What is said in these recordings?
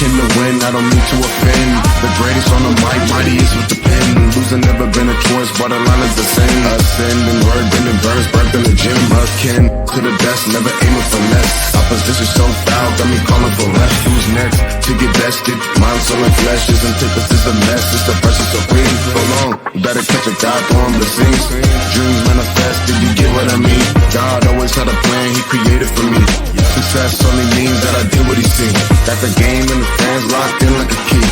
came to win, I don't mean to offend. The greatest on the mic, mightiest with the pen. Losing never been a choice, but a line is the same. Ascend and word, bending verbs, birth in the gym. Akin to the best, never aiming for less. Opposition so foul, got me calling for rest. Who's next to get bested? Mind, soul, and flesh is antithesis of mess. It's the verses of green. So long, better catch a God throwing blessings. Dreams manifested, you get what I mean. God always had a plan, he created for me. Success only means that I did what he seen. Got the game and the fans locked in like a key.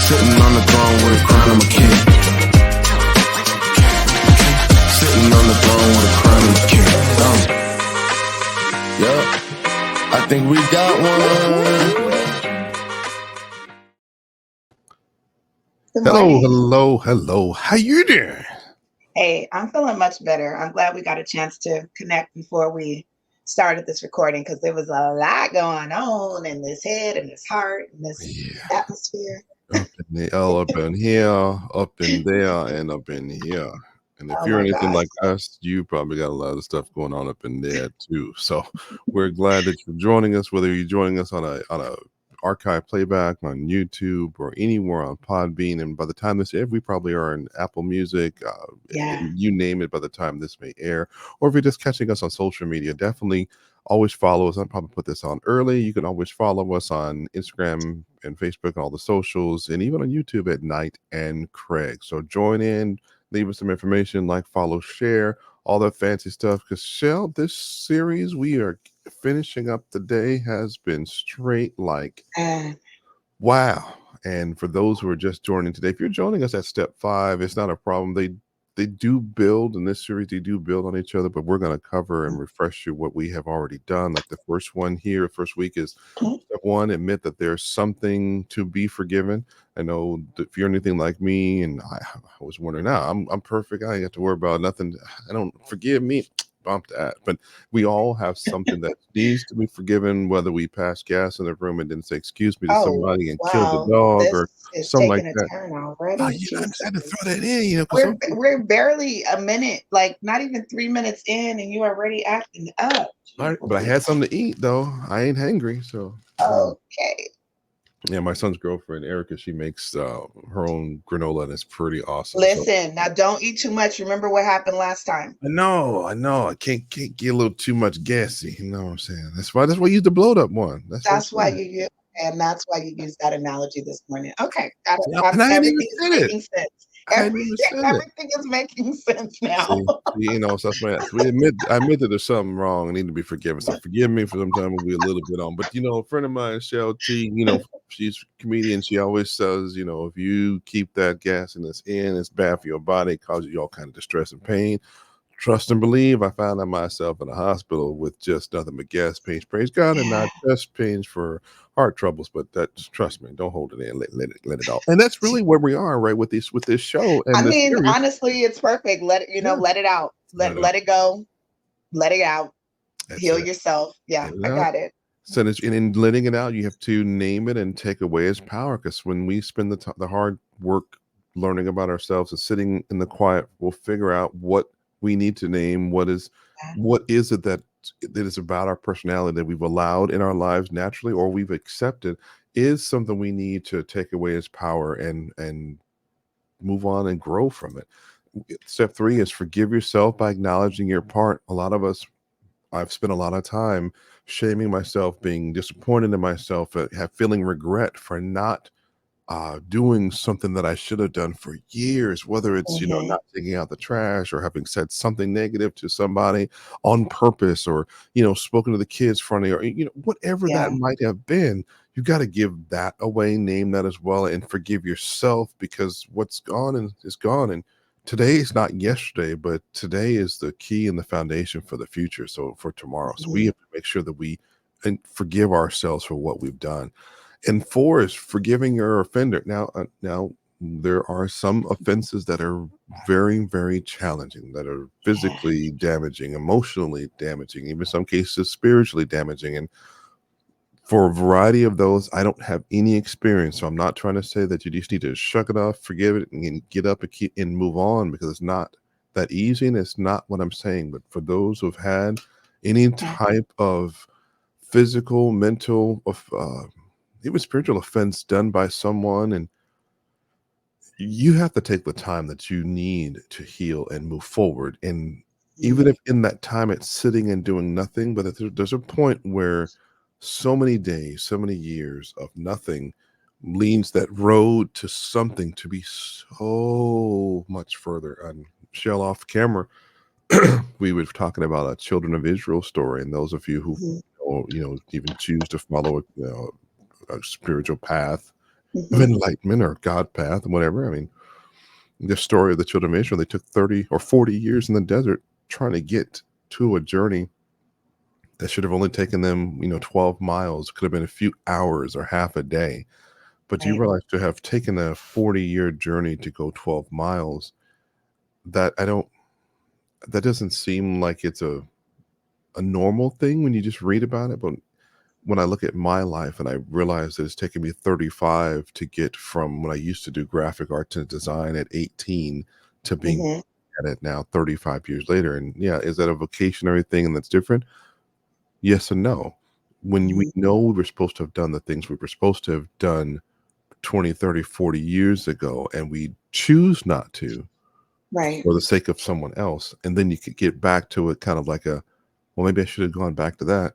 Sitting on the throne with a crown, I'm a king. Sitting on the throne with a crown, I'm a king. Yeah, I think we got one. Hello. How you doing? Hey, I'm feeling much better. I'm glad we got a chance to connect before we started this recording because there was a lot going on in this head and this heart and this atmosphere. Up in here, up in there, and up in here. And if you're anything like us, you probably got a lot of stuff going on up in there too. So we're glad that you're joining us, whether you're joining us on a archive playback on YouTube or anywhere on Podbean. And by the time this airs, we probably are in Apple Music, you name it by the time this may air. Or if you're just catching us on social media, definitely always follow us. I'll probably put this on early. You can always follow us on Instagram and Facebook and all the socials, and even on YouTube at Knight&Craig. So join in, leave us some information, like, follow, share, all that fancy stuff. Because Shell, this series we are finishing up today has been straight like wow. And for those who are just joining today, if you're joining us at step 5, it's not a problem. They do build in this series, they do build on each other, but we're going to cover and refresh you what we have already done. Like the first one here, first week is step 1, admit that there's something to be forgiven. I know if you're anything like me, and I was wondering, I'm perfect, I ain't got to worry about nothing, I don't forgive me, bump that. But we all have something that needs to be forgiven, whether we pass gas in the room and didn't say excuse me to somebody and kill the dog or something like that. Already. I had to throw that in, we're barely a minute, like not even 3 minutes in, and you are already acting up. But I had something to eat though. I ain't hangry, so okay. Yeah, my son's girlfriend Erica, she makes her own granola, and it's pretty awesome. Listen, now don't eat too much. Remember what happened last time. I know. I can't get a little too much gassy. You know what I'm saying? That's why you use the blowed up one. That's why you use, and that's why you use that analogy this morning. Okay, everything's making sense. Everything is making sense now. So I admit that there's something wrong. I need to be forgiven. So forgive me for sometimes we'll be a little bit on. But a friend of mine, Shell T, she's a comedian. She always says, if you keep that gassiness in, it's bad for your body, it causes you all kind of distress and pain. Trust and believe. I found myself in a hospital with just nothing but gas pains. Praise God, and not chest pains for heart troubles. But trust me, don't hold it in. Let it out. And that's really where we are, right? With this show. And honestly, it's perfect. Let it out. Let it go. Let it out. Heal yourself. Yeah, I got it. So in letting it out, you have to name it and take away its power. Because when we spend the hard work learning about ourselves and sitting in the quiet, we'll figure out what we need to name. What is it that is about our personality that we've allowed in our lives naturally, or we've accepted is something we need to take away its power and move on and grow from it. Step 3 is forgive yourself by acknowledging your part. A lot of us, I've spent a lot of time shaming myself, being disappointed in myself, feeling regret for not doing something that I should have done for years, whether it's not taking out the trash or having said something negative to somebody on purpose, or spoken to the kids funny, or whatever that might have been. You got to give that away, name that as well, and forgive yourself, because what's gone is gone, and today is not yesterday, but today is the key and the foundation for the future, so for tomorrow. So we have to make sure that we forgive ourselves for what we've done. And 4 is forgiving your offender. Now, there are some offenses that are very, very challenging, that are physically damaging, emotionally damaging, even in some cases spiritually damaging. And for a variety of those, I don't have any experience. So I'm not trying to say that you just need to shuck it off, forgive it, and get up and move on, because it's not that easy, and it's not what I'm saying. But for those who've had any type of physical, mental, even spiritual offense done by someone, and you have to take the time that you need to heal and move forward. And even Mhm. if in that time it's sitting and doing nothing, but there's a point where so many days, so many years of nothing leads that road to something to be so much further. And Shell, off camera, we were talking about a Children of Israel story, and those of you who Mhm. even choose to follow a spiritual path of Mhm. enlightenment or God path, whatever. I mean, the story of the children of Israel, they took 30 or 40 years in the desert trying to get to a journey that should have only taken them, 12 miles, could have been a few hours or half a day. But you Right. realize to have taken a 40-year journey to go 12 miles, that I don't, that doesn't seem like it's a normal thing when you just read about it. But when I look at my life and I realize that it's taken me 35 to get from when I used to do graphic arts and design at 18 to being Mhm. at it now 35 years later. And yeah, is that a vocationary thing and that's different? Yes and no. When we Mhm. know we were supposed to have done the things we were supposed to have done 20, 30, 40 years ago, and we choose not to Right. for the sake of someone else, and then you could get back to it kind of like well, maybe I should have gone back to that.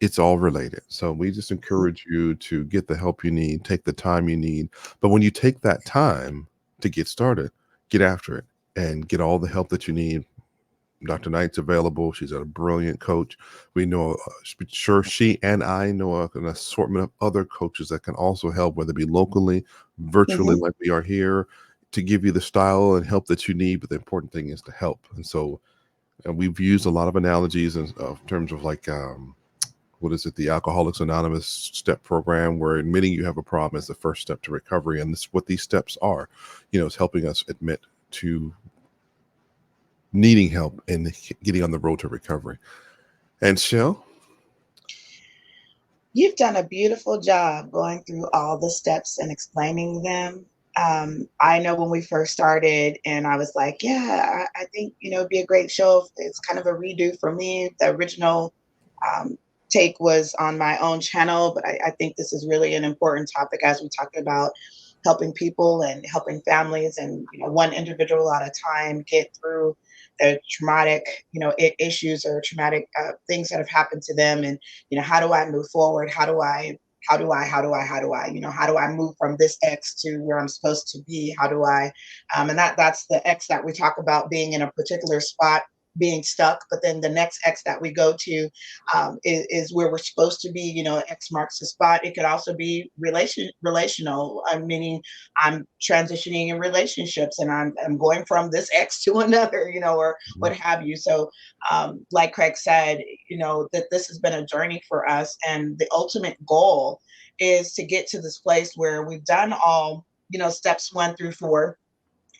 It's all related. So we just Mhm. encourage you to get the help you need, take the time you need. But when you take that time to get started, get after it and get all the help that you need. Dr. Knight's available. She's a brilliant coach. We know, sure, she and I know an assortment of other coaches that can also help, whether it be locally, virtually, Mhm. like we are here, to give you the style and help that you need. But the important thing is to help. And so, and we've used a lot of analogies in terms of like, what is it, the Alcoholics Anonymous step program, where admitting you have a problem is the first step to recovery. And this, what these steps are, is helping us admit to needing help and getting on the road to recovery. And Shell, You've done a beautiful job going through all the steps and explaining them. I know when we first started, and I was like, yeah, I think, it'd be a great show. It's kind of a redo for me. The original um, take was on my own channel, but I think this is really an important topic as we talk about helping people and helping families and, one individual at a time get through the traumatic, issues or traumatic things that have happened to them. And how do I move forward? How do I move from this X to where I'm supposed to be? How do I, and that's the X that we talk about being in a particular spot, being stuck, but then the next X that we go to is where we're supposed to be. X marks the spot. It could also be relational, meaning I'm transitioning in relationships and I'm going from this X to another, or mhm, what have you. So, like Craig said, that this has been a journey for us, and the ultimate goal is to get to this place where we've done all, steps 1 through 4,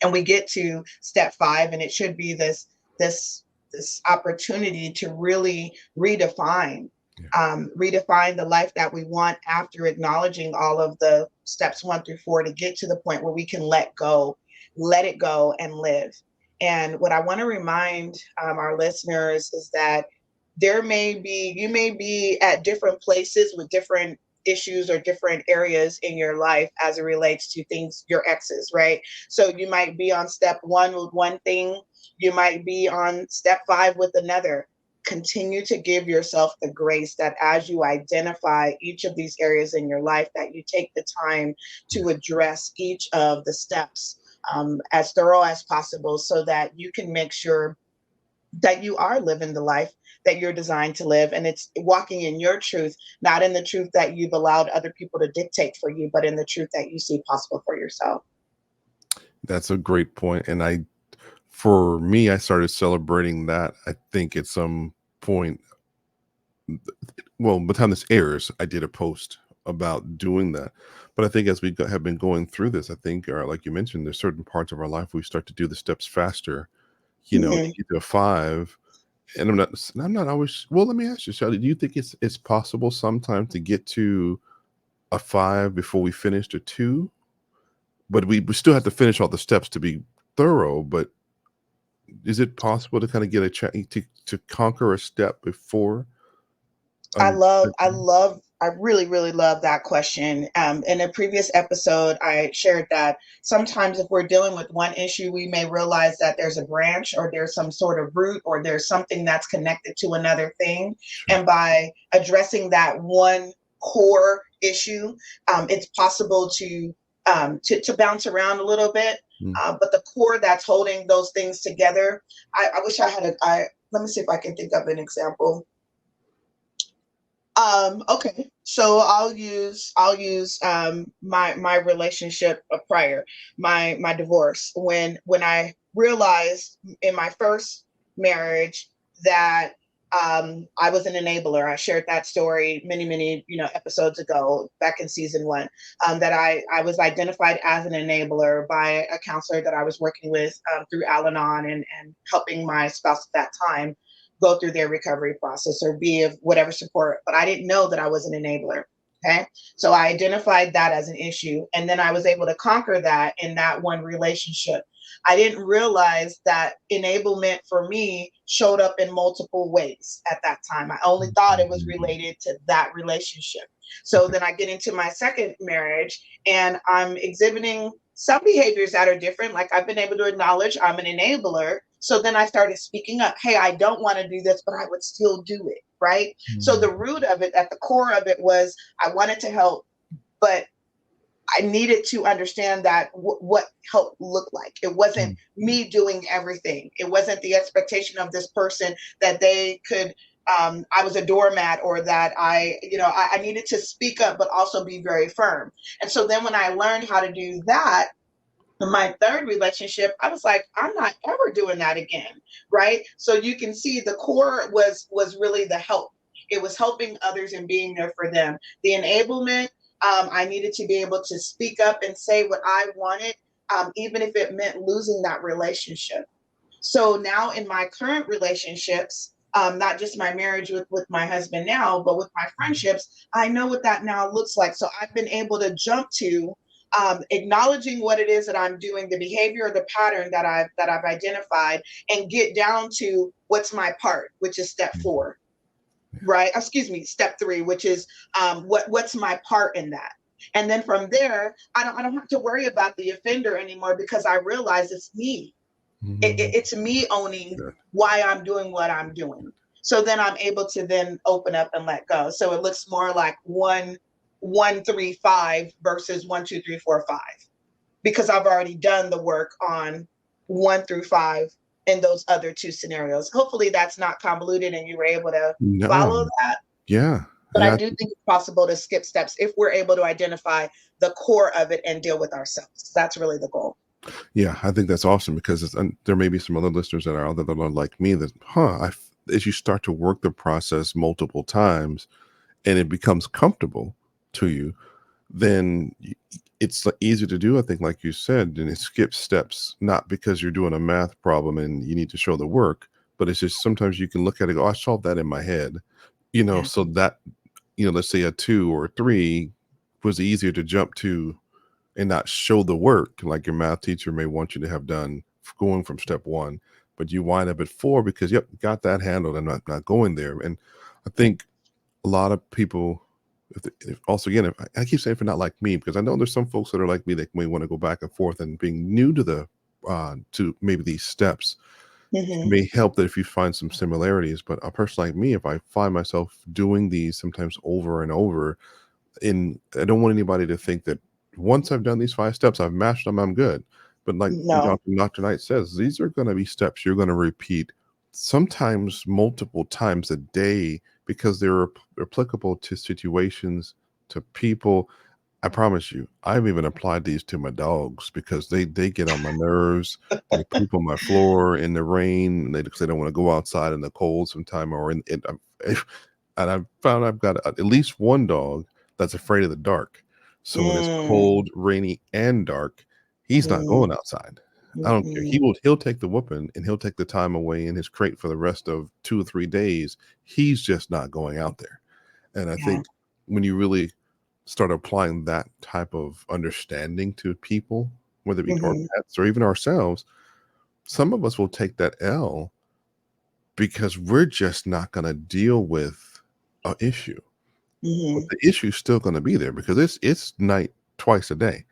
and we get to step 5, and it should be this this opportunity to really yeah, redefine the life that we want after acknowledging all of the steps 1 through 4 to get to the point where we can let it go and live. And what I want to remind our listeners is that you may be at different places with different issues or different areas in your life as it relates to things, your exes, right? So you might be on step 1 with one thing, you might be on step 5 with another. Continue to give yourself the grace that as you identify each of these areas in your life, that you take the time yeah. to address each of the steps as thorough as possible so that you can make sure that you are living the life that you're designed to live, and it's walking in your truth, not in the truth that you've allowed other people to dictate for you, but in the truth that you see possible for yourself. That's a great point. And for me, I started celebrating that. I think at some point, well, by the time this airs, I did a post about doing that. But I think as we have been going through this, I think, like you mentioned, there's certain parts of our life we start to do the steps faster. You Mhm. get to a 5, and I'm not always. Well, let me ask you, Shelly, do you think it's possible sometimes to get to a 5 before we finish a 2? But we still have to finish all the steps to be thorough. But is it possible to kind of get to conquer a step before I step love I 5? love I really, really love that question. In a previous episode, I shared that sometimes if we're dealing with one issue, we may realize that there's a branch or there's some sort of root or there's something that's connected to another thing. Sure. And by addressing that one core issue, it's possible to bounce around a little bit. Mm. But the core that's holding those things together, I wish I had let me see if I can think of an example. Okay, so I'll use my relationship prior, my divorce, when I realized in my first marriage that I was an enabler. I shared that story many episodes ago, back in season one, that I was identified as an enabler by a counselor that I was working with through Al-Anon and helping my spouse at that time go through their recovery process or be of whatever support. But I didn't know that I was an enabler. Okay. So I identified that as an issue. And then I was able to conquer that in that one relationship. I didn't realize that enablement for me showed up in multiple ways at that time. I only thought it was related to that relationship. So then I get into my second marriage and I'm exhibiting some behaviors that are different. Like I've been able to acknowledge I'm an enabler. So then I started speaking up. Hey, I don't want to do this, but I would still do it. Right. So the root of it, at the core of it, was I wanted to help, but I needed to understand that what help looked like. It wasn't me doing everything. It wasn't the expectation of this person that they could. I was a doormat, or that I needed to speak up, but also be very firm. And so then when I learned how to do that, in my third relationship, I was like, I'm not ever doing that again. Right. So you can see the core was really the help. It was helping others and being there for them. The enablement, I needed to be able to speak up and say what I wanted, even if it meant losing that relationship. So now in my current relationships, not just my marriage with my husband now, but with my friendships, I know what that now looks like. So I've been able to jump to acknowledging what it is that I'm doing, the behavior or the pattern that I've identified, and get down to what's my part, which is step 4, right? Excuse me, step 3, which is what's my part in that. And then from there, I don't have to worry about the offender anymore, because I realize it's me. It's me owning why I'm doing what I'm doing. So then I'm able to then open up and let go. So it looks more like 1, 1, 3, 5 versus 1, 2, 3, 4, 5, because I've already done the work on 1 through 5 in those other 2 scenarios. Hopefully that's not convoluted and you were able to No. follow that. Yeah. But I do think it's possible to skip steps if we're able to identify the core of it and deal with ourselves. That's really the goal. Yeah, I think that's awesome, because there may be some other listeners that are out there that are like me, that, as you start to work the process multiple times and it becomes comfortable to you, then it's easier to do, I think, like you said, and it skips steps, not because you're doing a math problem and you need to show the work, but it's just sometimes you can look at it and go, I solved that in my head, Yeah. so that, let's say a 2 or 3 was easier to jump to and not show the work like your math teacher may want you to have done going from step 1, but you wind up at 4 because, yep, got that handled and not going there. And I think a lot of people, if also, again, if I keep saying, for not like me, because I know there's some folks that are like me that may want to go back and forth, and being new to to maybe these steps, it Mm-hmm. may help that if you find some similarities. But a person like me, if I find myself doing these sometimes over and over, I don't want anybody to think that once I've done these 5 steps, I've mastered them, I'm good. But like No. Dr. Knight says, these are going to be steps you're going to repeat sometimes multiple times a day, because they're applicable to situations, to people. I promise you, I've even applied these to my dogs, because they get on my nerves. They poop on my floor in the rain, and they don't want to go outside in the cold sometime, or and I've found I've got at least one dog that's afraid of the dark. So when it's Mm, cold, rainy, and dark, he's not mm, going outside. I don't care. mm, He'll take the whooping, and he'll take the time away in his crate for the rest of 2 or 3 days. He's just not going out there. And I yeah. think when you really start applying that type of understanding to people, whether it be our Mm-hmm. pets or even ourselves, some of us will take that L because we're just not going to deal with an issue. but Hmm. the issue's still going to be there because it's night twice a day.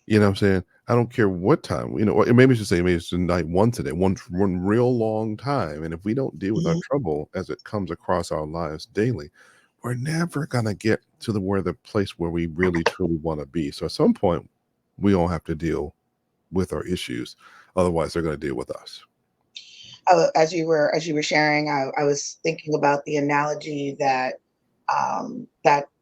You know what I'm saying? I don't care what time, or maybe I should say maybe it's night once a day, one real long time. And if we don't deal with our Hmm. trouble as it comes across our lives daily, we're never gonna get to the place where we really truly want to be. So at some point, we all have to deal with our issues. Otherwise, they're gonna deal with us. As you were sharing, I was thinking about the analogy that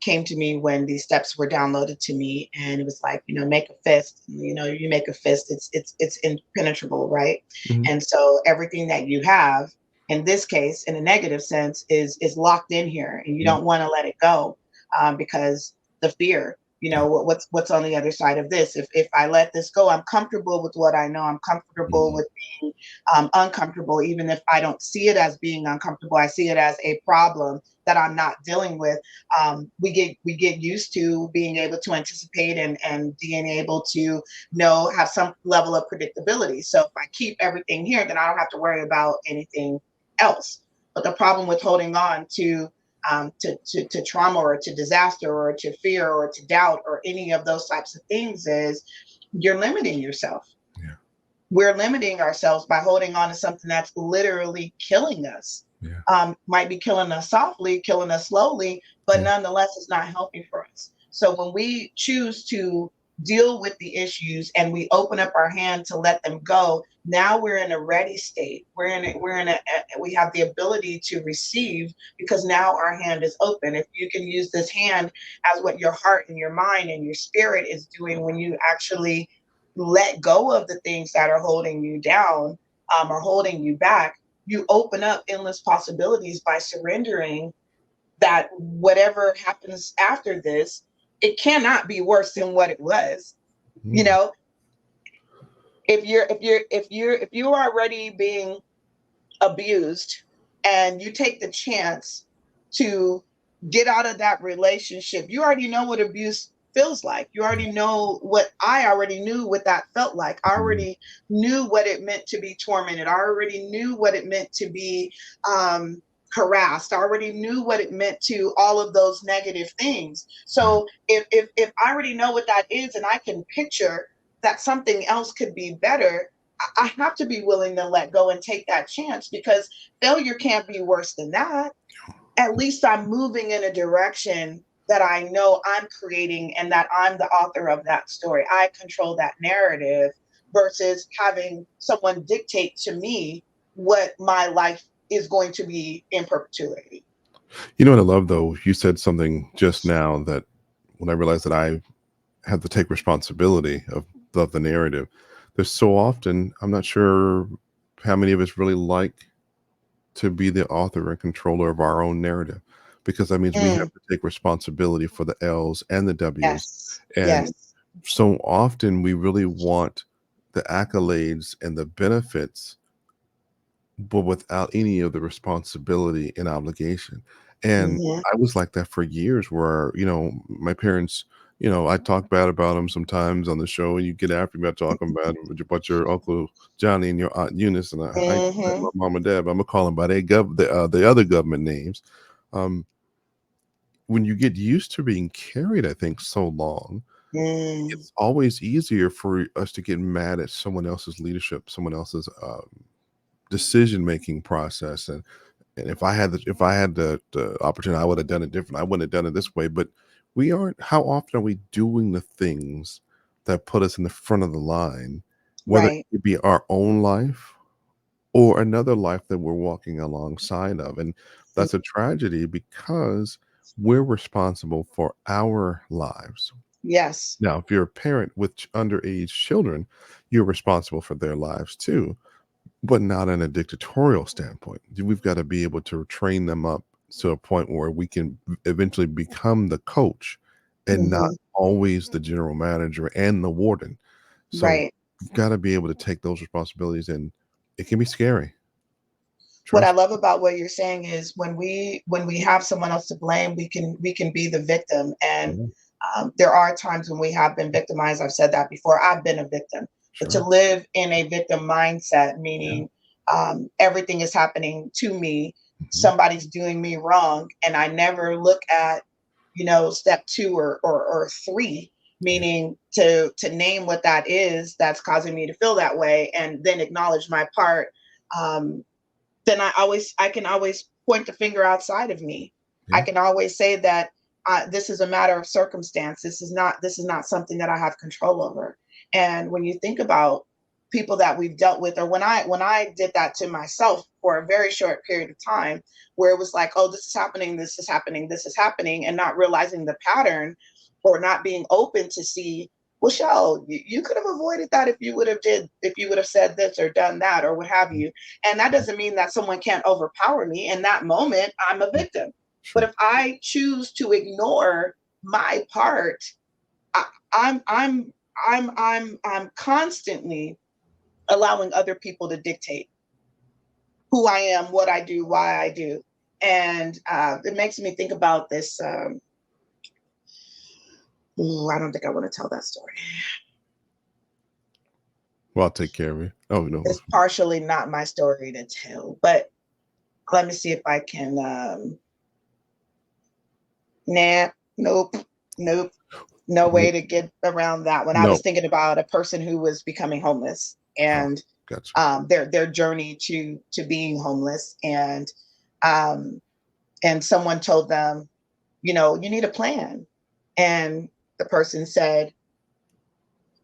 came to me when these steps were downloaded to me, and it was like, make a fist. You make a fist, it's impenetrable, right? Mhm. And so everything that you have, in this case, in a negative sense, is locked in here, and you Yeah, don't want to let it go, because the fear. yeah. What's on the other side of this? If I let this go, I'm comfortable with what I know. I'm comfortable Mhm. with being uncomfortable, even if I don't see it as being uncomfortable. I see it as a problem that I'm not dealing with. We get used to being able to anticipate and being able to know have some level of predictability. So if I keep everything here, then I don't have to worry about anything else. But the problem with holding on to trauma or to disaster or to fear or to doubt or any of those types of things is you're limiting yourself. Yeah, We're limiting ourselves by holding on to something that's literally killing us. yeah, Might be killing us softly, killing us slowly, but yeah. nonetheless, it's not healthy for us. So when we choose to deal with the issues and we open up our hand to let them go, now we're in a ready state. We have the ability to receive because now our hand is open. If you can use this hand as what your heart and your mind and your spirit is doing when you actually let go of the things that are holding you down, or holding you back, you open up endless possibilities by surrendering that whatever happens after this, it cannot be worse than what it was. You Mm, know, if you are already being abused and you take the chance to get out of that relationship, you already know what abuse feels like. You yeah, already know what I already knew what that felt like. I mhm, already knew what it meant to be tormented. I already knew what it meant to be um, harassed. I already knew what it meant to all of those negative things. yeah. So if I already know what that is and I can picture that something else could be better, I have to be willing to let go and take that chance because failure can't be worse than that. At least I'm moving in a direction that I know I'm creating and that I'm the author of that story. I control that narrative versus having someone dictate to me what my life is going to be in perpetuity. You know what I love though? You said something just now that when I realized that I have to take responsibility of the narrative, there's so often I'm not sure how many of us really like to be the author and controller of our own narrative because that means we have Mm, to take responsibility for the L's and the W's. yes, And yes. so often we really want the accolades and the benefits but without any of the responsibility and obligation. And Hmm. I was like that for years where, my parents, I talk bad about them sometimes on the show and you get after me about talking about your Uncle Johnny and your Aunt Eunice. And I my Hmm. mom and dad, but I'm gonna call them by the other government names. Um, when you get used to being carried, I think, so long, Mm, it's always easier for us to get mad at someone else's leadership, someone else's decision making process. And if I had the opportunity, I would have done it different. I wouldn't have done it this way. But we aren't. How often are we doing the things that put us in the front of the line, whether right. it be our own life or another life that we're walking alongside of? And Mm, that's a tragedy because we're responsible for our lives. yes. Now, if you're a parent with underage children, you're responsible for their lives too, but not in a dictatorial standpoint. We've got to be able to train them up to a point where we can eventually become the coach and not Hmm. always the general manager and the warden. So Right. we've got to be able to take those responsibilities, and it can be scary. What I Trust love about what you're saying is when we have someone else to blame, we can be the victim. And me. there are times when we have been victimized. I've said that before. I've been a victim, but to Sure. live in a victim mindset, Yeah. meaning everything is happening to me, Mhm. somebody's doing me wrong, and I never look at. step 2 or 3, meaning to name what that is that's causing me to feel that way, and then acknowledge my part. Then I can always point the finger outside of me. I can always say that this is a matter of circumstance. This is not something that I have control over. And when you think about people that we've dealt with, or when I did that to myself for a very short period of time, where it was like, oh, this is happening, this is happening, this is happening, and not realizing the pattern, or not being open to see, well, Shell, you could have avoided that if you would have said this or done that or what have you. And that doesn't mean that someone can't overpower me. In that moment, I'm a victim. Sure. But if I choose to ignore my part, I, I'm constantly allowing other people to dictate who I am, what I do, why I do. And it makes me think about this. I don't think I want to tell that story. Well, I'll take care of it. Oh, no. It's partially not my story to tell, but let me see if I can. Nah, nope, no way to get around that one. I was thinking about a person who was becoming homeless, and Gotcha. their journey to being homeless, and someone told them, you need a plan, and the person said,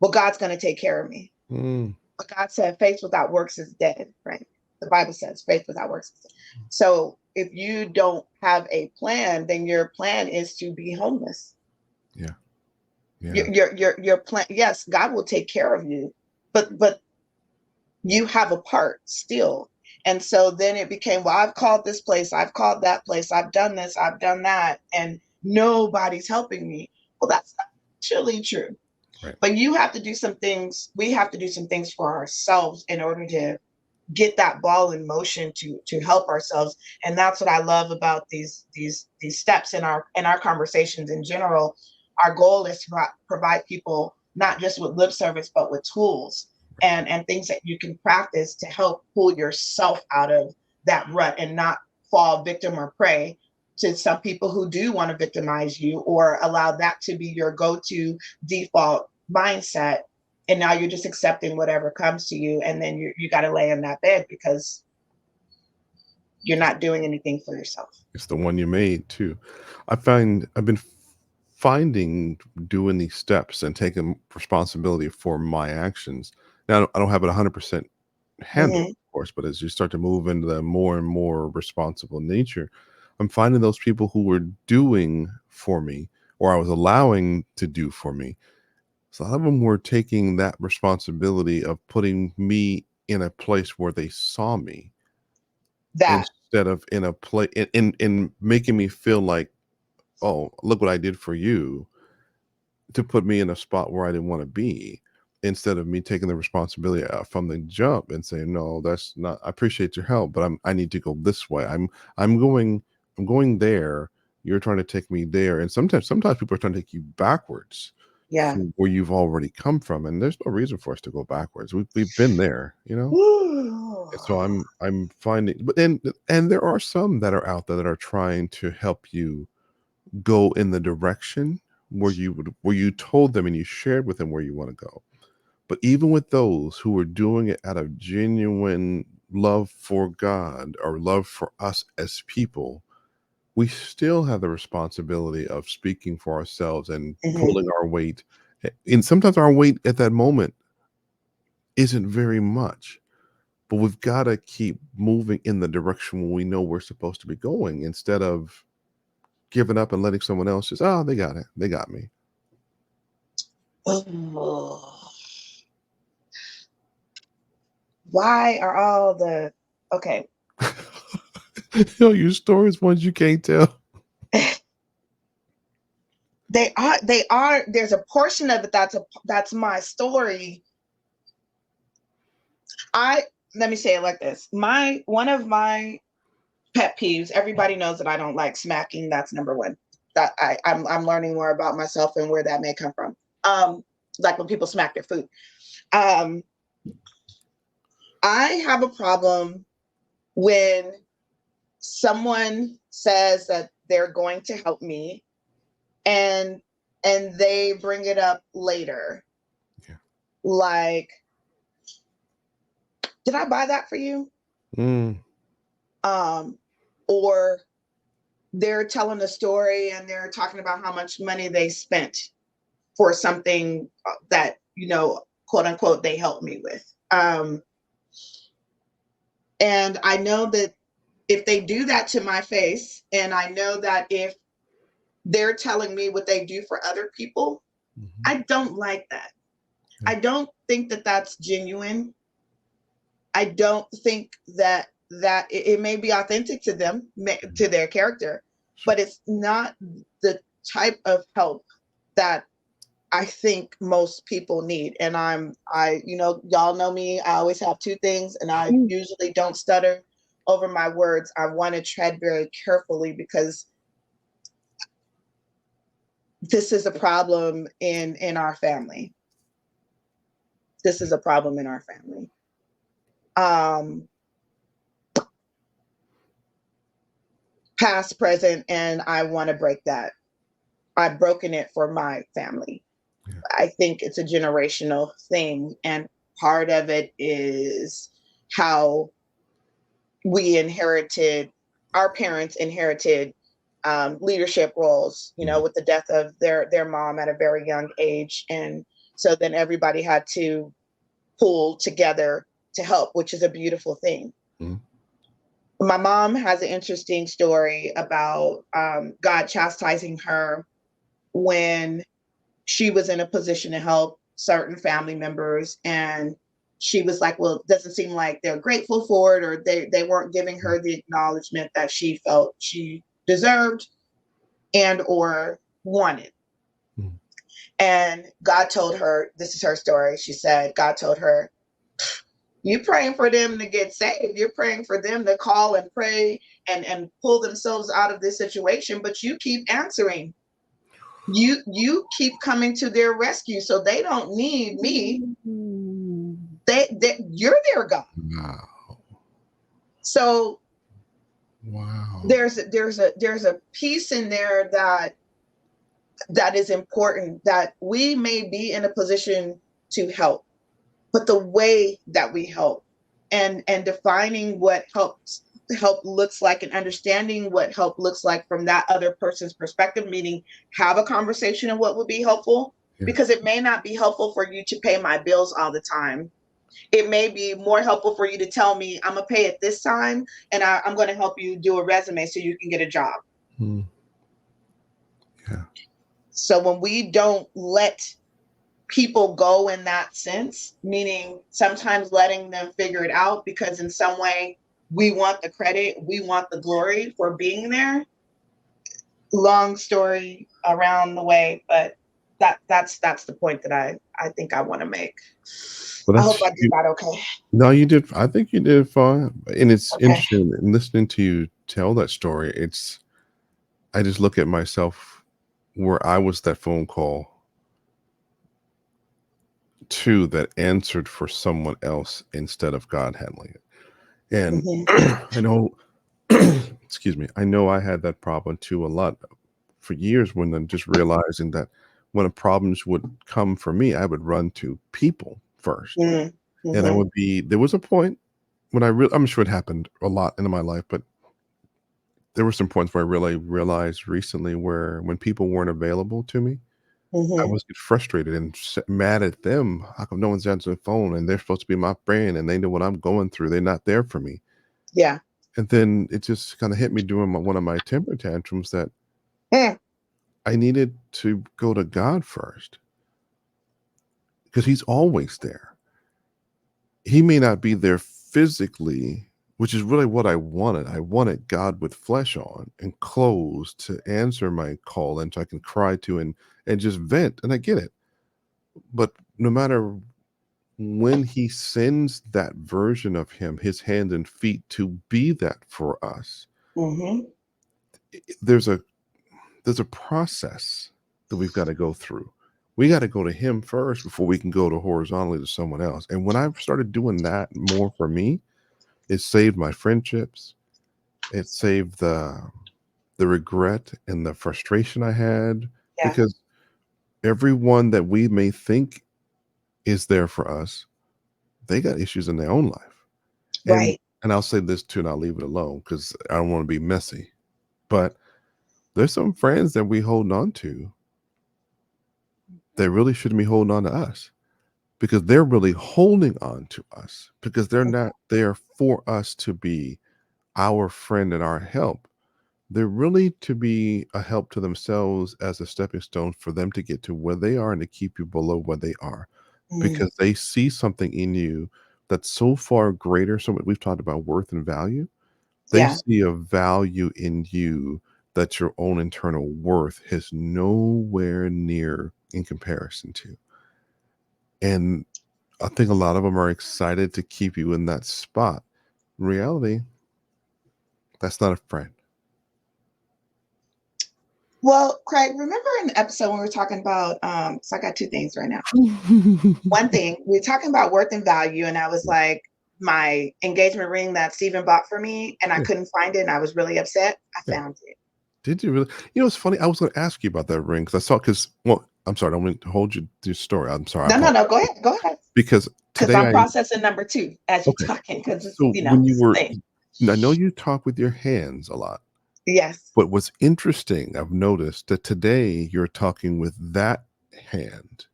well, God's going to take care of me. But God said, faith without works is dead, right? The Bible says faith without works is dead. So if you don't have a plan, then your plan is to be homeless. Yeah. Your plan, yes, God will take care of you, but you have a part still. And so then it became, well, I've called this place, I've called that place, I've done this, I've done that, and nobody's helping me. Well, that's actually true. Right. But you have to do some things. We have to do some things for ourselves in order to get that ball in motion to help ourselves. And that's what I love about these steps in our conversations in general. Our goal is to provide people not just with lip service, but with tools and things that you can practice to help pull yourself out of that rut and not fall victim or prey to some people who do want to victimize you, or allow that to be your go-to default mindset. And now you're just accepting whatever comes to you, and then you got to lay in that bed because you're not doing anything for yourself. It's the one you made too. I've been finding doing these steps and taking responsibility for my actions. Now I don't have it 100% handled, of course, but as you start to move into the more and more responsible nature, I'm finding those people who were doing for me, or I was allowing to do for me. So a lot of them were taking that responsibility of putting me in a place where they saw me, That instead of in a place in making me feel like, oh, look what I did for you, to put me in a spot where I didn't want to be, instead of me taking the responsibility from the jump and saying, no, that's not, I appreciate your help, but I need to go this way. I'm going there. You're trying to take me there. And sometimes people are trying to take you backwards from where you've already come from. And there's no reason for us to go backwards. We've been there, And so I'm finding, but and there are some that are out there that are trying to help you go in the direction where you told them and you shared with them where you want to go. But even with those who are doing it out of genuine love for God or love for us as people, we still have the responsibility of speaking for ourselves and pulling our weight. And sometimes our weight at that moment isn't very much, but we've got to keep moving in the direction where we know we're supposed to be going, instead of giving up and letting someone else just, oh, they got it. They got me. Why are all the okay? Your stories, ones you can't tell. They are. There's a portion of it that's my story. Let me say it like this. One of my pet peeves. Everybody knows that I don't like smacking. That's number one. That I'm learning more about myself and where that may come from. Like when people smack their food. I have a problem when someone says that they're going to help me, and they bring it up later. Yeah. Like, did I buy that for you? Or they're telling a story and they're talking about how much money they spent for something that, quote unquote, they helped me with. And I know that if they do that to my face, and I know that if they're telling me what they do for other people, I don't like that. I don't think that that's genuine. I don't think that it may be authentic to them, to their character, but it's not the type of help that I think most people need. And y'all know me, I always have two things, and I usually don't stutter over my words. I want to tread very carefully because this is a problem in our family. This is a problem in our family. Past, present, and I want to break that. I've broken it for my family. Yeah. I think it's a generational thing, and part of it is how our parents inherited leadership roles, with the death of their mom at a very young age. And so then everybody had to pull together to help, which is a beautiful thing. My mom has an interesting story about God chastising her when she was in a position to help certain family members. And she was like, well, it doesn't seem like they're grateful for it, or they weren't giving her the acknowledgement that she felt she deserved and or wanted. And God told her, this is her story. She said, God told her, you're praying for them to get saved. You're praying for them to call and pray and pull themselves out of this situation, but you keep answering. You keep coming to their rescue, so they don't need me. You're their God. Wow. So wow. There's a piece in there that is important, that we may be in a position to help, but the way that we help and defining what help looks like and understanding what help looks like from that other person's perspective, meaning have a conversation of what would be helpful, because it may not be helpful for you to pay my bills all the time. It may be more helpful for you to tell me, I'm gonna pay it this time, and I'm going to help you do a resume so you can get a job. Yeah. So when we don't let people go in that sense, meaning sometimes letting them figure it out, because in some way we want the credit, we want the glory for being there. Long story around the way, but that's the point that I think I want to make. Well, I hope I did that okay. No, you did. I think you did fine. And it's interesting listening to you tell that story. I just look at myself where I was that phone call to that answered for someone else instead of God handling it. And I know, excuse me, I know I had that problem too a lot for years, when I'm just realizing that when problems would come for me, I would run to people first. And there was a point when I'm sure it happened a lot in my life, but there were some points where I really realized recently where when people weren't available to me, I was get frustrated and mad at them. How come no one's answering the phone, and they're supposed to be my friend and they know what I'm going through? They're not there for me. Yeah. And then it just kind of hit me during one of my temper tantrums that I needed to go to God first, because he's always there. He may not be there physically, which is really what I wanted. I wanted God with flesh on and clothes to answer my call, and so I can cry to and just vent. And I get it. But no matter when he sends that version of him, his hands and feet, to be that for us, there's a process that we've got to go through. We got to go to him first before we can go to horizontally to someone else. And when I started doing that more for me, it saved my friendships. It saved the regret and the frustration I had Yeah. because everyone that we may think is there for us, they got issues in their own life. And Right. and I'll say this too, and I'll leave it alone because I don't want to be messy. But there's some friends that we hold on to that really shouldn't be holding on to us, because they're really holding on to us because they're not there for us to be our friend and our help. They're really to be a help to themselves as a stepping stone for them to get to where they are and to keep you below where they are, Mm, because they see something in you that's so far greater. So we've talked about worth and value. They yeah. see a value in you that your own internal worth has nowhere near in comparison to. And I think a lot of them are excited to keep you in that spot. In reality, that's not a friend. Well, Craig, remember in the episode when we were talking about, so I got two things right now. One thing, we were talking about worth and value, and I was like, my engagement ring that Steven bought for me, and I Yeah. couldn't find it, and I was really upset. I Yeah. found it. Did you really? You know, it's funny. I was going to ask you about that ring because I saw, well, I'm sorry. I don't want to hold you to your story. I'm sorry. I No, no, apologize. no. Go ahead. Go ahead. Because Because today I'm processing number two as you're okay. talking, because it's, So when you it's were, the thing. I know you talk with your hands a lot, Yes. but what's interesting, I've noticed that today you're talking with that hand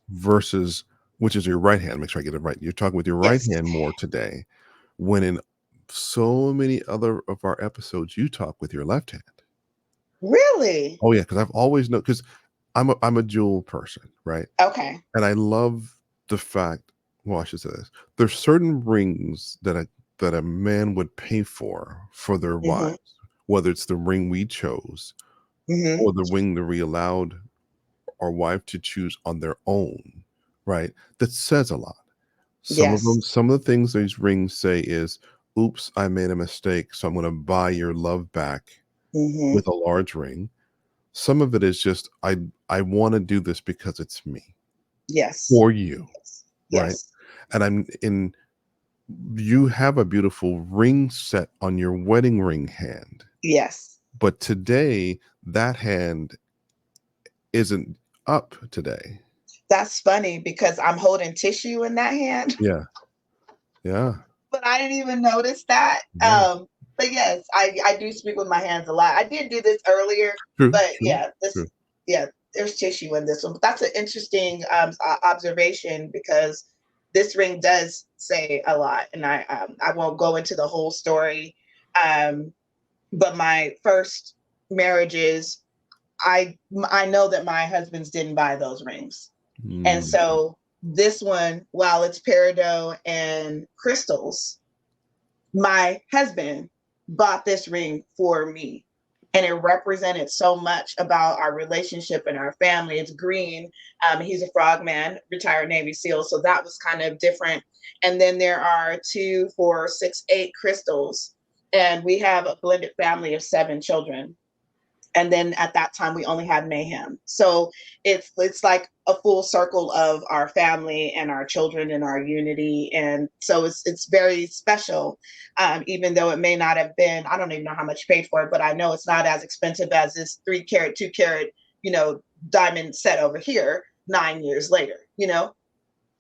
versus, which is your right hand. Make sure I get it right. You're talking with your right Yes. hand more today, when in so many other of our episodes you talk with your left hand. Really? Oh yeah, because I've always known, because I'm a jewel person, right? Okay. And I love the fact, well, I should say this. There's certain rings that a man would pay for their Mm-hmm. wives, whether it's the ring we chose Mm-hmm. or the ring that we allowed our wife to choose on their own, right? That says a lot. Yes. Some of the things these rings say is, oops, I made a mistake, so I'm going to buy your love back Mm-hmm. with a large ring. Some of it is just, I want to do this because it's me Yes. for you, Yes. right? Yes. And you have a beautiful ring set on your wedding ring hand, Yes. but today that hand isn't up today. That's funny because I'm holding tissue in that hand, Yeah. Yeah. but I didn't even notice that. Yeah. But yes, I do speak with my hands a lot. I did do this earlier, True. but True. this True. yeah, there's tissue in this one. But that's an interesting observation because this ring does say a lot, and I won't go into the whole story. Um, but my first marriages, I know that my husbands didn't buy those rings. And Mm. so this one, while it's peridot and crystals, my husband bought this ring for me. And it represented so much about our relationship and our family. It's green. He's a frogman, retired Navy SEAL. So that was kind of different. And then there are 2, 4, 6, 8 crystals. And we have a blended family of 7 children, and then at that time we only had mayhem. So it's like a full circle of our family and our children and our unity, and so it's very special. Even though it may not have been, I don't even know how much you paid for it, but I know it's not as expensive as this 3 carat, 2 carat, diamond set over here 9 years later.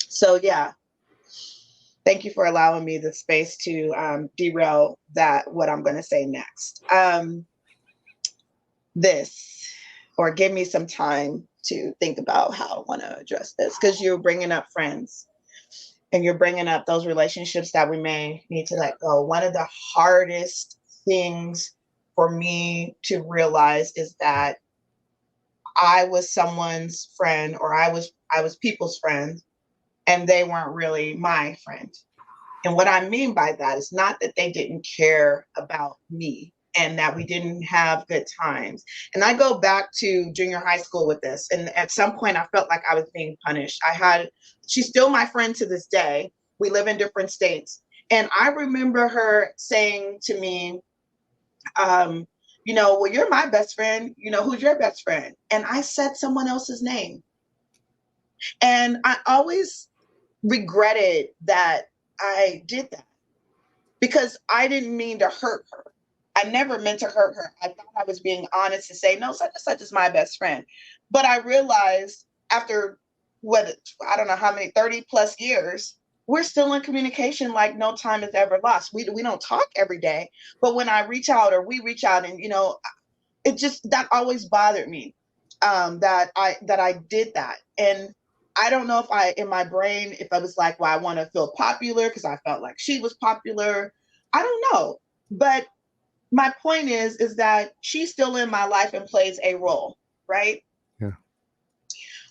So yeah, thank you for allowing me the space to derail that what I'm going to say next. This, or give me some time to think about how I want to address this, because you're bringing up friends and you're bringing up those relationships that we may need to let go. One of the hardest things for me to realize is that I was someone's friend, or I was people's friend, and they weren't really my friend. And what I mean by that is not that they didn't care about me and that we didn't have good times. And I go back to junior high school with this. And at some point, I felt like I was being punished. She's still my friend to this day. We live in different states. And I remember her saying to me, well, you're my best friend. Who's your best friend? And I said someone else's name. And I always regretted that I did that, because I didn't mean to hurt her. I never meant to hurt her. I thought I was being honest to say, no, such and such is my best friend. But I realized after what, I don't know how many, 30 plus years, we're still in communication like no time is ever lost. We don't talk every day, but when I reach out or we reach out and, it just, that always bothered me, that I did that. And I don't know if I, in my brain, if I was like, well, I want to feel popular because I felt like she was popular. I don't know. But my point is that she's still in my life and plays a role, right? Yeah.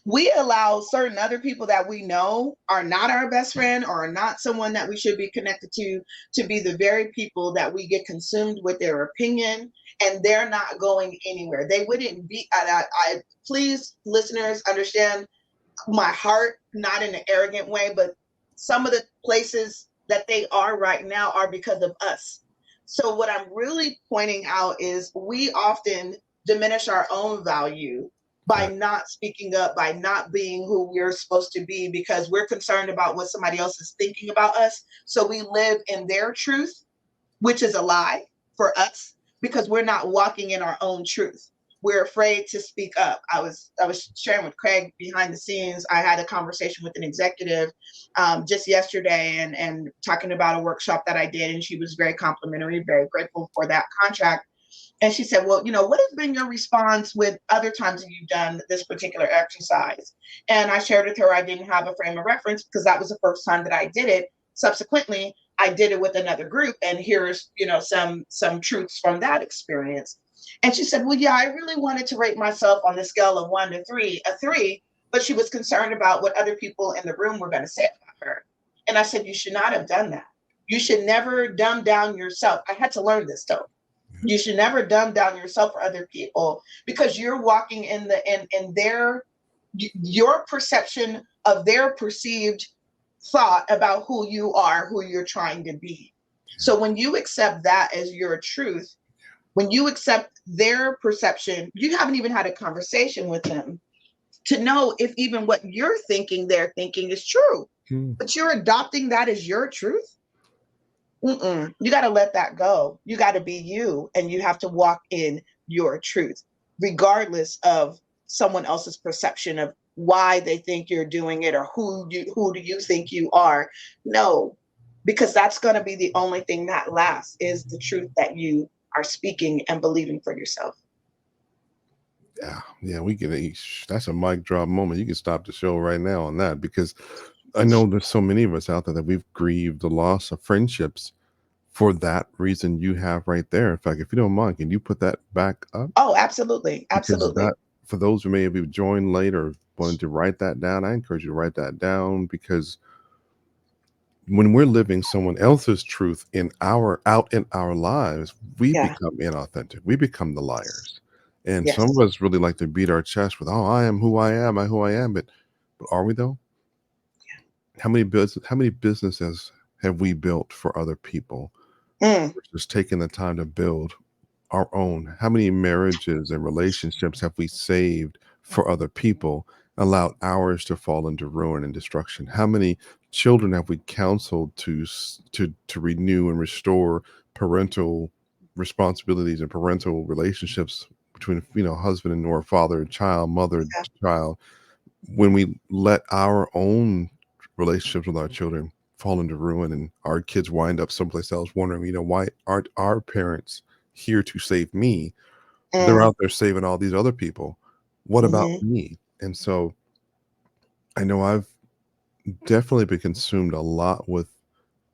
We allow certain other people that we know are not our best friend or are not someone that we should be connected to be the very people that we get consumed with their opinion, and they're not going anywhere. They wouldn't be. I please, listeners, understand my heart, not in an arrogant way, but some of the places that they are right now are because of us. So what I'm really pointing out is we often diminish our own value by Right. not speaking up, by not being who we're supposed to be, because we're concerned about what somebody else is thinking about us. So we live in their truth, which is a lie for us, because we're not walking in our own truth. We're afraid to speak up. I was sharing with Craig behind the scenes. I had a conversation with an executive just yesterday, and talking about a workshop that I did, and she was very complimentary, very grateful for that contract. And she said, well, what has been your response with other times that you've done this particular exercise? And I shared with her I didn't have a frame of reference because that was the first time that I did it. Subsequently, I did it with another group, and here's some truths from that experience. And she said, well, yeah, I really wanted to rate myself on the scale of 1 to 3, a 3, but she was concerned about what other people in the room were going to say about her. And I said, you should not have done that. You should never dumb down yourself. I had to learn this though. You should never dumb down yourself for other people, because you're walking in their your perception of their perceived thought about who you are, who you're trying to be. So when you accept that as your truth, when you accept their perception, you haven't even had a conversation with them to know if even what you're thinking they're thinking is true. Mm. But you're adopting that as your truth. You got to let that go. You got to be you, and you have to walk in your truth, regardless of someone else's perception of why they think you're doing it, or who do you think you are. No, because that's going to be the only thing that lasts, is the truth that you are speaking and believing for yourself. Yeah, we can. That's a mic drop moment. You can stop the show right now on that, because I know there's so many of us out there that we've grieved the loss of friendships for that reason you have right there. In fact, if you don't mind, can you put that back up? Oh, absolutely, Because absolutely. that, for those who may have joined late or wanted to write that down, I encourage you to write that down, because when we're living someone else's truth out in our lives, we Yeah. become inauthentic. We become the liars. And some of Yes. us really like to beat our chest with, "Oh, I am who I am, I who I am." But are we though? How many businesses have we built for other people Mm, versus taking the time to build our own? How many marriages and relationships have we saved for other people, allowed ours to fall into ruin and destruction? How many children have we counseled to renew and restore parental responsibilities and parental relationships between husband and or father and child, mother and yeah. child, when we let our own relationships with our children fall into ruin, and our kids wind up someplace else wondering, why aren't our parents here to save me? They're Mm, out there saving all these other people. What about hmm. me? And so I know I've definitely been consumed a lot with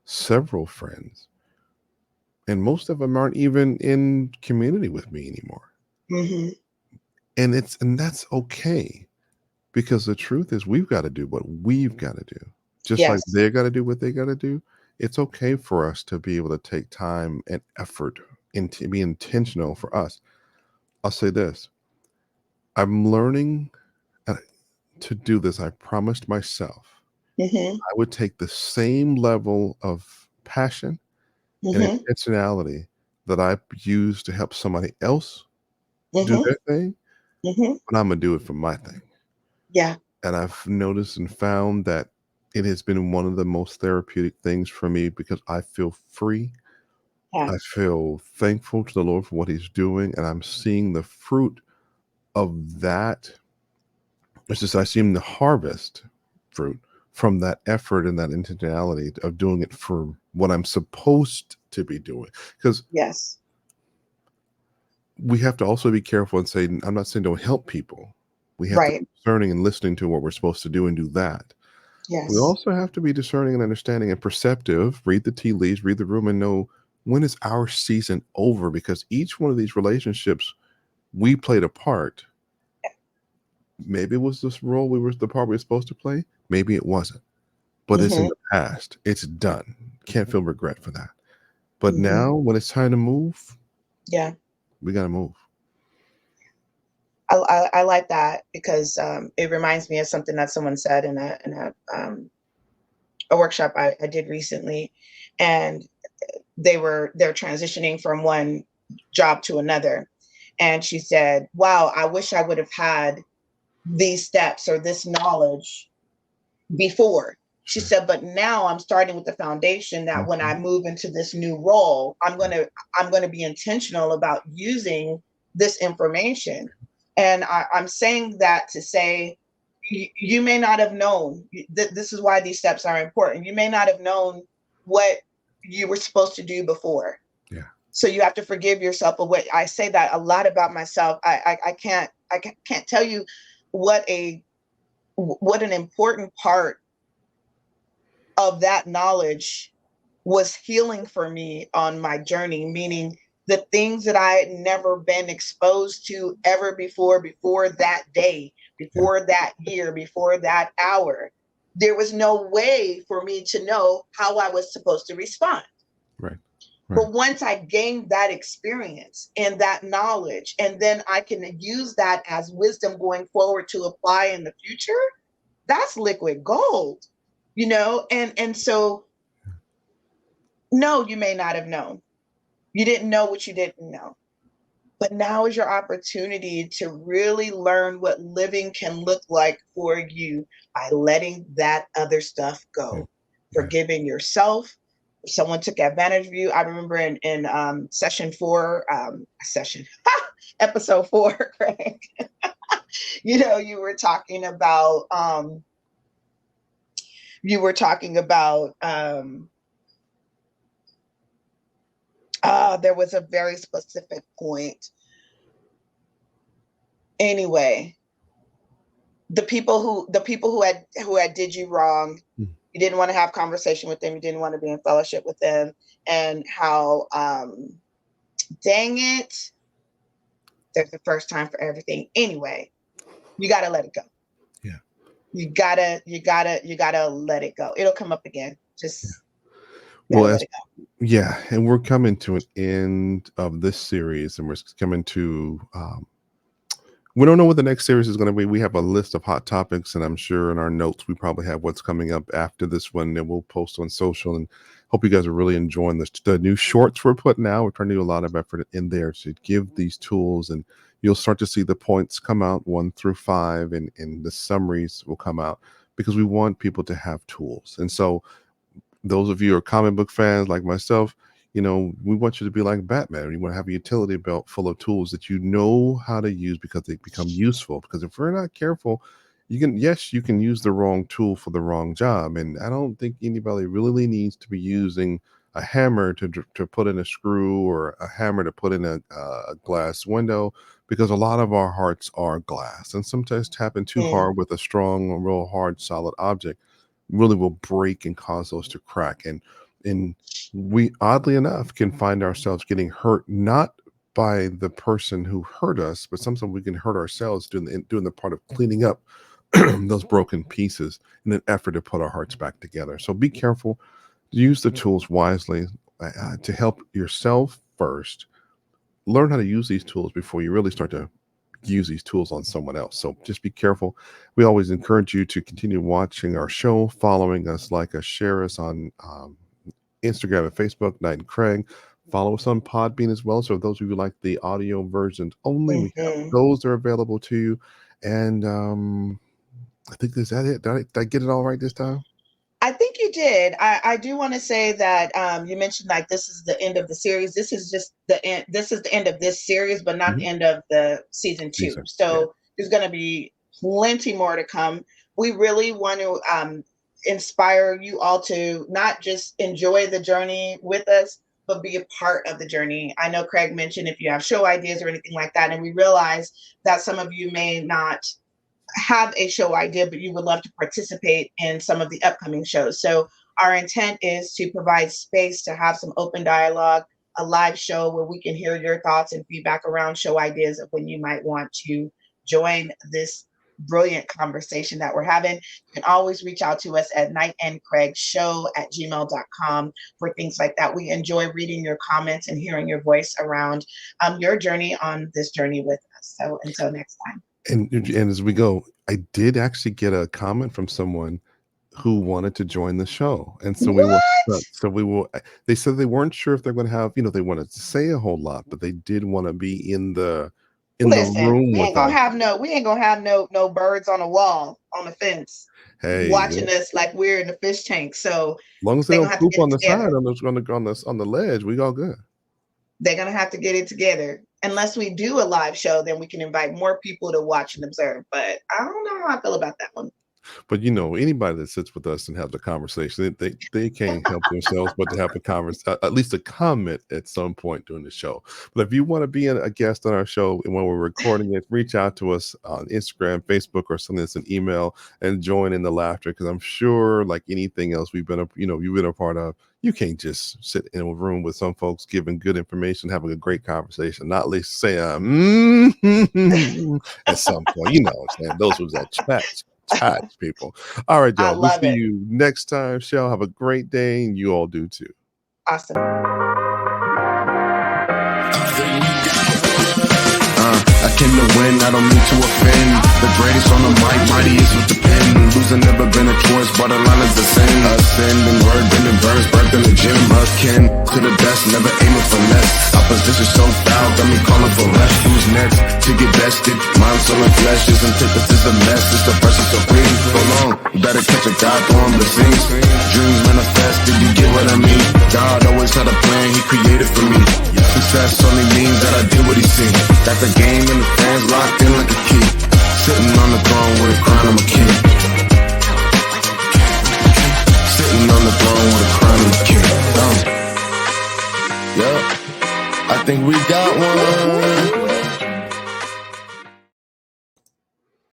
several friends, and most of them aren't even in community with me anymore. Hmm. And that's okay, because the truth is we've got to do what we've got to do. Just like Yes. they got to do what they got to do. It's okay for us to be able to take time and effort and to be intentional for us. I'll say this. I'm learning uh, to do this. I promised myself Hmm. I would take the same level of passion and Hmm. intentionality that I use to help somebody else do Hmm. their thing, Hmm. but I'm gonna do it for my thing. Yeah. And I've noticed and found that it has been one of the most therapeutic things for me, because I feel free. Yeah. I feel thankful to the Lord for what He's doing, and I'm seeing the fruit of that. It's just I seem the harvest fruit from that effort and that intentionality of doing it for what I'm supposed to be doing. Because Yes. we have to also be careful and say, I'm not saying don't help people. We have to be Right. discerning and listening to what we're supposed to do and do that. We Yes. also have to be discerning and understanding and perceptive, read the tea leaves, read the room, and know when is our season over, because each one of these relationships we played a part. Maybe it was this role the part we were supposed to play. Maybe it wasn't. But it's in Hmm. the past. It's done. Can't feel regret for that. But Hmm. now when it's time to move, Yeah. we gotta move. I like that because it reminds me of something that someone said in a workshop I did recently, and they're transitioning from one job to another, and she said, "Wow, I wish I would have had these steps or this knowledge before." She Sure. said, "But now I'm starting with the foundation that when I Mhm. move into this new role, I'm gonna be intentional about using this information." And I'm saying that to say you may not have known. This is why these steps are important. You may not have known what you were supposed to do before. Yeah. So you have to forgive yourself of what I say that a lot about myself. I can't tell you what a what an important part of that knowledge was healing for me on my journey, meaning the things that I had never been exposed to ever before that day, Yeah. before that year, before that hour. There was no way for me to know how I was supposed to respond. Right. Right. But once I gained that experience and that knowledge, and then I can use that as wisdom going forward to apply in the future, that's liquid gold, and so no, you may not have known. You didn't know what you didn't know. But now is your opportunity to really learn what living can look like for you by letting that other stuff Yeah. go, Yeah. forgiving yourself. If someone took advantage of you, I remember in session four, episode four, Craig. You were talking about you were talking about there was a very specific point. Anyway, the people who had did you wrong, Mm. you didn't want to have conversation with them, you didn't want to be in fellowship with them, and how dang it, there's the first time for everything. Anyway, you got to let it go. Yeah. You gotta let it go. It'll come up again. Yeah. Just Well, gotta as let it go. yeah, and we're coming to an end of this series, and we're coming to we don't know what the next series is going to be. We have a list of hot topics, and I'm sure in our notes we probably have what's coming up after this one that we'll post on social. And hope you guys are really enjoying this. The new shorts we're putting out, we're trying to do a lot of effort in there to give these tools, and you'll start to see the points come out 1 through 5, and the summaries will come out because we want people to have tools. And so those of you who are comic book fans like myself, we want you to be like Batman. You want to have a utility belt full of tools that you know how to use because they become useful. Because if we're not careful, you can use the wrong tool for the wrong job. And I don't think anybody really needs to be using a hammer to put in a screw, or a hammer to put in a glass window, because a lot of our hearts are glass. And sometimes tapping too Mm, hard with a strong, real hard, solid object really will break and cause those to crack. And we, oddly enough, can find ourselves getting hurt, not by the person who hurt us, but sometimes we can hurt ourselves doing the part of cleaning up those broken pieces in an effort to put our hearts back together. So be careful. Use the tools wisely to help yourself first. Learn how to use these tools before you really start to use these tools on someone else. So just be careful. We always encourage you to continue watching our show, following us, like us, share us on Instagram and Facebook, Knight&Craig. Follow us on Podbean as well. So those of you who like the audio versions only, we have mhm. those that are available to you. And I think is that it. Did I get it all right this time? I think you did. I do want to say that you mentioned like this is the end of the series. This is just the end. This is the end of this series, but not Mhm. the end of the season 2. Season, yeah. So there's going to be plenty more to come. We really want to inspire you all to not just enjoy the journey with us, but be a part of the journey. I know Craig mentioned if you have show ideas or anything like that, and we realize that some of you may not have a show idea, but you would love to participate in some of the upcoming shows. So our intent is to provide space to have some open dialogue, a live show where we can hear your thoughts and feedback around show ideas of when you might want to join this brilliant conversation that we're having. You can always reach out to us at knightandcraigshow@gmail.com for things like that. We enjoy reading your comments and hearing your voice around your journey on this journey with us. So until next time. And as we go, I did actually get a comment from someone who wanted to join the show, and so we will. What? So we will. They said they weren't sure if they're going to have. They wanted to say a whole lot, but they did want to be in the Listen, room with us. we ain't gonna have no birds on the wall, on the fence, Hey, watching us like we're in the fish tank. So as long as they they're don't gonna have to poop get on it the side together. on the ledge, we all good. They're gonna have to get it together. Unless we do a live show, then we can invite more people to watch and observe. But I don't know how I feel about that one. But anybody that sits with us and have the conversation, they can't help themselves but to have a conversation, at least a comment at some point during the show. But if you want to be a guest on our show and when we're recording it, reach out to us on Instagram, Facebook, or send us an email and join in the laughter. Because I'm sure, like anything else you've been a part of, you can't just sit in a room with some folks giving good information, having a great conversation, not at least say at some point. You know what I'm saying? Those was that chat people. All right, I y'all. We'll love see it. you next time. Shell, have a great day, and you all do too. Awesome. I came to win, I don't mean to offend. The greatest on the mic, mighty is with the pen. Losing never been a choice, but a line is the same. Ascending word, been in verse, birth in the gym. Akin to the best, never aiming for less. Opposition so foul, got me calling for rest. Who's next to get bested? Mind, soul, and flesh is antithesis of mess. It's the verse is supreme. So long, you better catch a God, throw him the scenes. Dreams manifest, did you get what I mean? God always had a plan, he created for me. Success only means that I did what he seen. Got the game and the fans locked in like a key. Sitting on the throne with a crown, I'm a king. Sitting on the throne with a crown, I'm a king. Yeah, I think we got one.